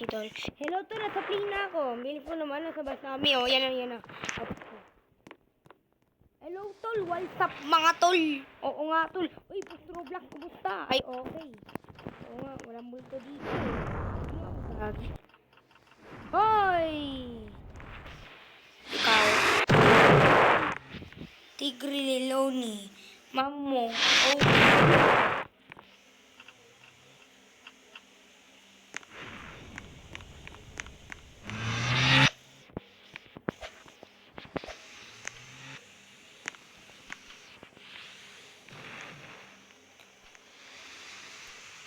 si Tol. Hello, Tol. Nasa play na ako. Bilis ko naman. Nasa bus namin. Oh, yan na, yan na. Hello, Tol. What's up, mga Tol? Oo nga, Tol. Uy, Roblox, kumusta? Ay, okay. Oo nga, walang multo dito. Ano nga, magagi? Hoy! Ikaw. Tigre Leloni. Mamo. Oh.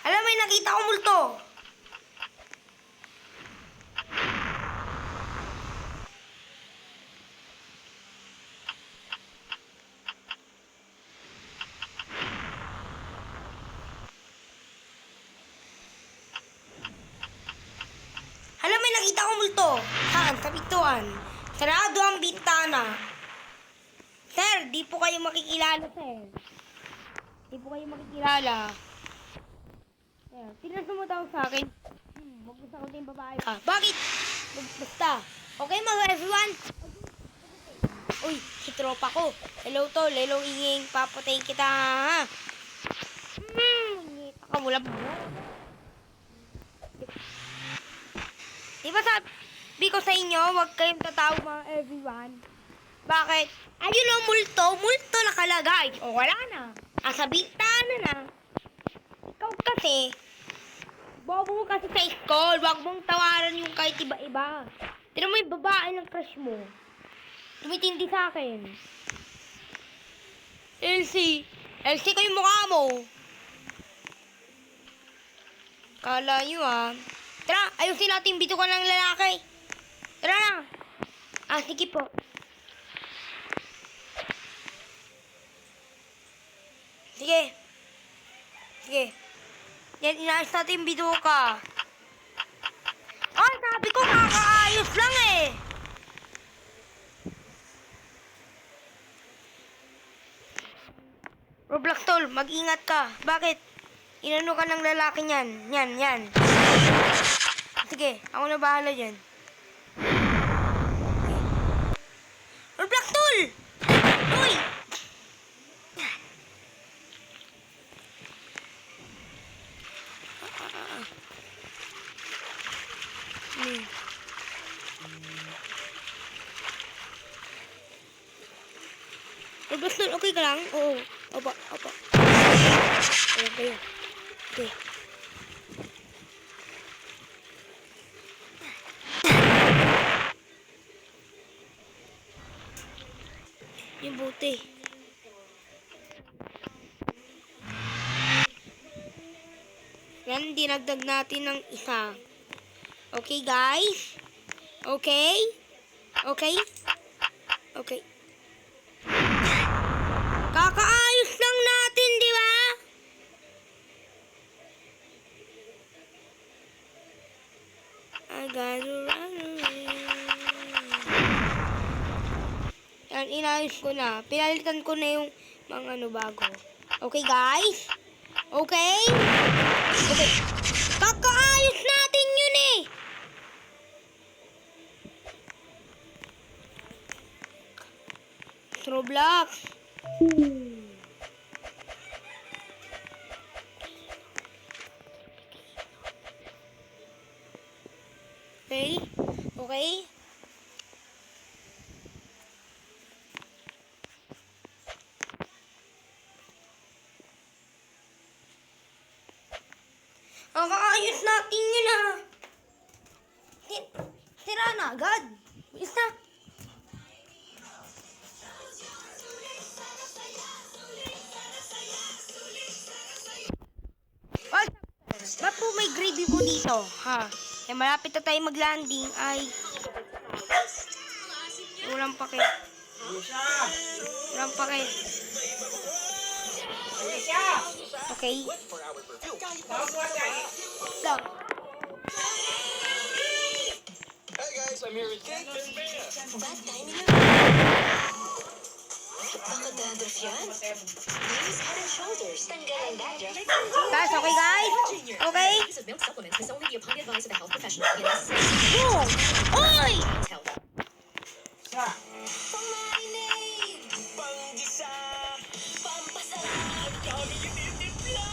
Alam, may nakita ko multo. Alam, may nakita ko multo. Saan? Sa pintuan. Sarado ang bintana. Sir, di po kayo makikilala, sir. Di po kayo makikilala. Sir, tinas mo daw sa akin. Huwag mo sa kunting babae. Bakit? Basta. Okay, mga everyone. Uy, si tropa ko. Hello, Tol. Hello, Inging. Papatayin kita, ha? Ngita ka, wala mo. Di ba sabi ko sa inyo, huwag kayong tatawag, mga everyone. Bakit? Ayun o, multo. Multo nakalagay. O, wala na. Asa bintana na. Ikaw kasi, bobo mo kasi sa school. Huwag mong tawaran yung kahit iba-iba. Tira mo yung babae ng crush mo. Tumitindi sa akin. Elsie. Elsie ko yung mukha mo. Kala nyo Tara, ayusin natin bitukan ng lalaki. Tara na. Sige po. Sige. Sige. Yan, inaayos natin yung bituka. Ay, sabi ko kakaayos lang eh. Roblox Tol, mag-ingat ka. Bakit? Inano ka ng lalaki niyan. Yan. Sige, ako na bahala dyan. Roblox Tol! Uy! Roblox Tol, okay ka lang? Oo. Opo. Okay. Okay. Yung buti. Yan, dinagdag natin ng isa. Okay, guys? Okay? Okay? Okay. Kakaayos lang natin, di ba? I gotta run away. Yan, inayos ko na. Pinalitan ko na yung mga bago. Okay, guys? Okay? Okay. Kakaayos natin yun eh! Roblox. Okay? Okay? Ang kaayos natin yun Tira na agad. Isa. Ay, ba't po may gravy po dito? Eh, malapit na tayo mag-landing ay walang pake. Okay. So. Hey guys, I'm here with Jake and Bea. Baka dandruff yan. Use Head and Shoulders. Tanggal ang dandruff. Guys, okay guys? Okay? Use of milk supplements must only be upon the advice of a health professional. Yes. Boom! Oy! Health. Panggisa! Pampasarap. Dami tinitimpla!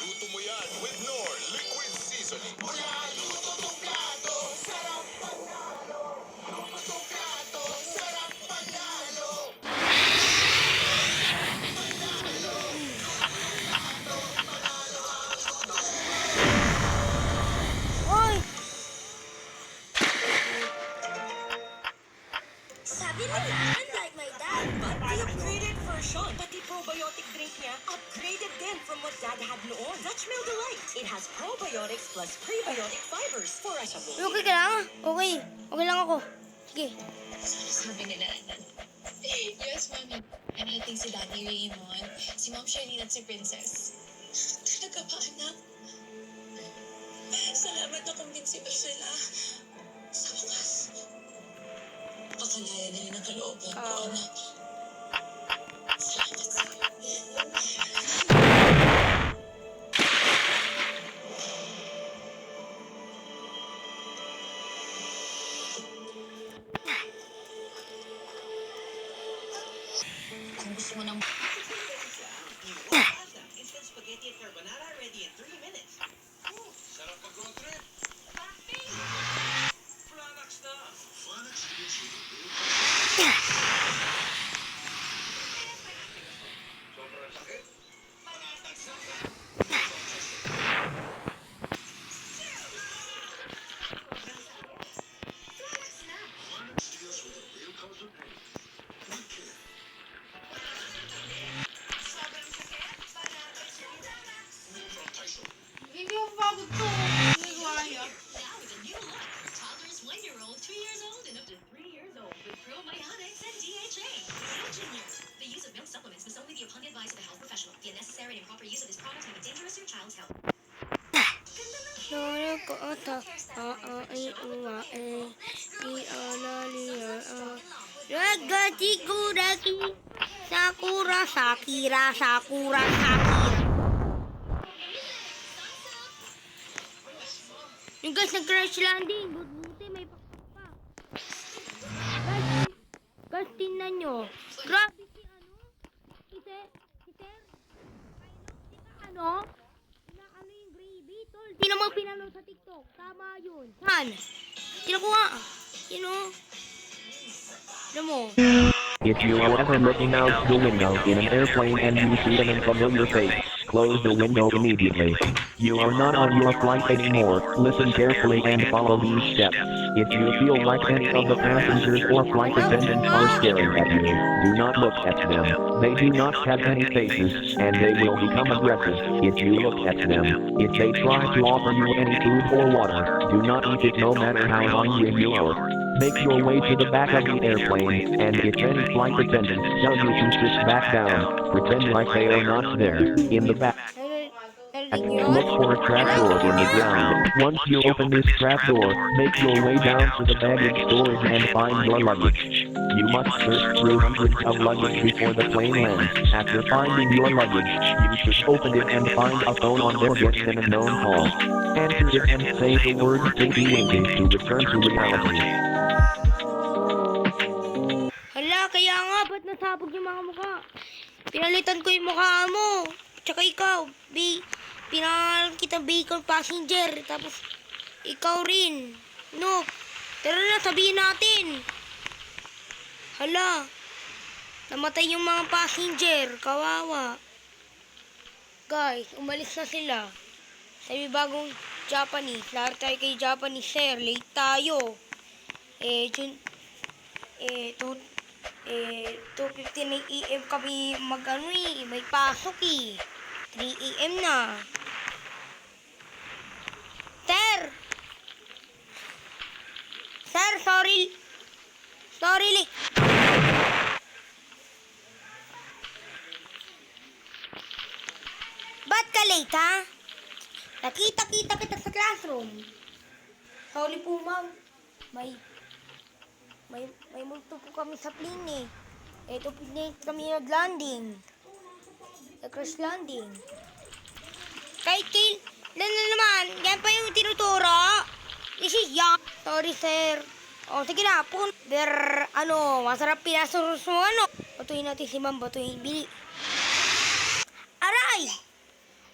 Luto mo yan with Knorr Liquid Seasoning. Mula luto tong plato, sarap panalo. Luto tong plato, sarap panalo. Oy! Sabi nila, unlike my dad, but the upgraded version. Pati probiotic drink niya, upgraded din from what dad had noon. Dutch Mill Delight. It has probiotics plus prebiotic fibers for a sabon. Okay ka lang? Okay. Okay lang ako. Sige. Sabi nila, yes, Mami. And I think si Daddy Raymond, si Ma'am Charlene at si Princess. Talaga ba, anak? Salamat na kumbinsiba sila. Sa wakas, pakalaya na rin ang kalooban ko, anak. Salamat sa'yo. Kung gusto mo ng Instant spaghetti and carbonara ready in 3 minutes. Sarap mag-road trip. Flanax na. Flanax sobrang sakit. Flanax deals with the real cause of pain. We care. From Tyson. Hindi mo pagod to. Ginagawa niya. Now with a new look. Toddlers 1-year-old, 2 years old, and up to 3 years old with probiotics and DHA. Junior. The use of milk supplements must only be upon the advice of a health professional. The unnecessary and improper use of this product may be dangerous to your child's health. Sore ko ata. Ay, uwa, eh. Alaliya, Ragati kuraki. Sakura, Sakira, Sakura, Sakira. Yung guys, nag-crash landing. Buti, may pakpak pa. Guys, tingnan nyo. Grabe si ano? Si Sir? Ano? Ano yung gravy, tol? Sino mo pinalo sa TikTok? Tama yun. Saan? Sino ko nga? Sino? Ano mo? If you are ever looking out the window in an airplane and you see an unfamiliar face, close the window immediately. You are not on your flight anymore. Listen carefully and follow these steps. If you feel like any of the passengers or flight attendants are staring at you, do not look at them. They do not have any faces, and they will become aggressive if you look at them. If they try to offer you any food or water, do not eat it no matter how hungry you are. Make your way to the back of the airplane, and if any flight attendants tell you to sit back down, pretend like they are not there. In the back, look for a trapdoor in the ground. Once you open this trapdoor, make your way down to the baggage storage and find your luggage. You must search through hundreds of luggage before the plane lands. After finding your luggage, you should open it and find a phone on there get an unknown call. Answer it and say the word "Tinky Winky" to return to reality. Hala, kaya nga, ba't nasabog yung mga mukha? Pinalitan ko yung mukha mo. Tsaka ikaw, pinangalan kita bacon passenger. Tapos, ikaw rin. No. Tara na, sabihin natin. Hala, namatay yung mga passenger. Kawawa. Guys, umalis na sila. Sabi bagong Japanese. Lahat tayo kay Japanese, sir. Late tayo. 2:59 AM kami may pasok eh. 3 AM na. Sir, sorry. Ba't ka late, ha? Nakita kita sa classroom. Sorry po, ma'am. May multo po kami sa plane eh. Ito pinag kami nag-landing. Nag-crash landing. Kahit kailan na naman, yan pa yung tinuturo. Isiya. Sorry, sir. O, sige na, masarap pinasurus mo, ano? Batuhin natin si ma'am, batuhin, bili. Aray!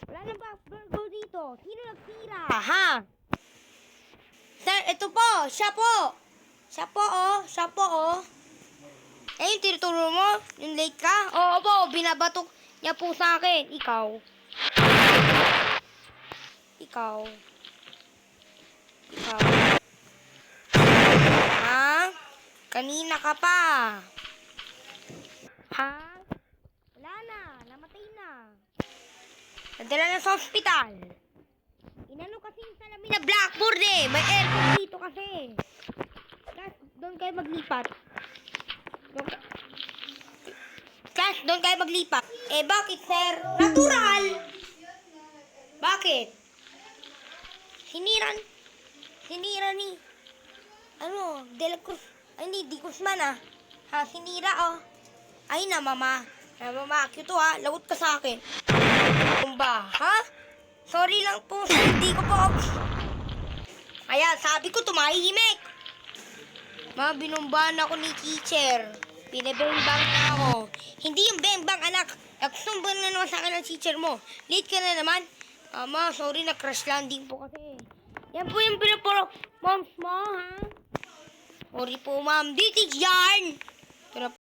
Wala na ba burger dito? Sino nagtira? Ha? Sir, ito po, siya po. Siya po, oh. Eh, yung tinuturo mo, yung late ka? Oo po, binabatok niya po sa akin. Ikaw. Ha? Kanina ka pa. Ha? Wala na, namatay na. Nadala na sa ospital. Inano kasi yung salamin na blackboard eh. May aircon dito kasi. Doon kayo maglipat. Doon kayo maglipat. Eh, bakit, sir? Natural! Bakit? Sinira ni... De la Cruz. Ay, hindi, Di Guzman ah. Ha, sinira oh. Ay na, mama. Cute to ha. Lagot ka sa akin. Ba, ha? Sorry lang po, sir. Hindi ko po... Ayan, sabi ko tumahimik. Binumbahan ako ni teacher. Pinabengbang na ako. Hindi yung bengbang, anak. Nagsumban na naman sa akin ng teacher mo. Late ka na naman. Sorry, na-crash landing po kasi. Yan po yung pinapuro. Moms mo, ha? Sorry po, ma'am. This is yarn.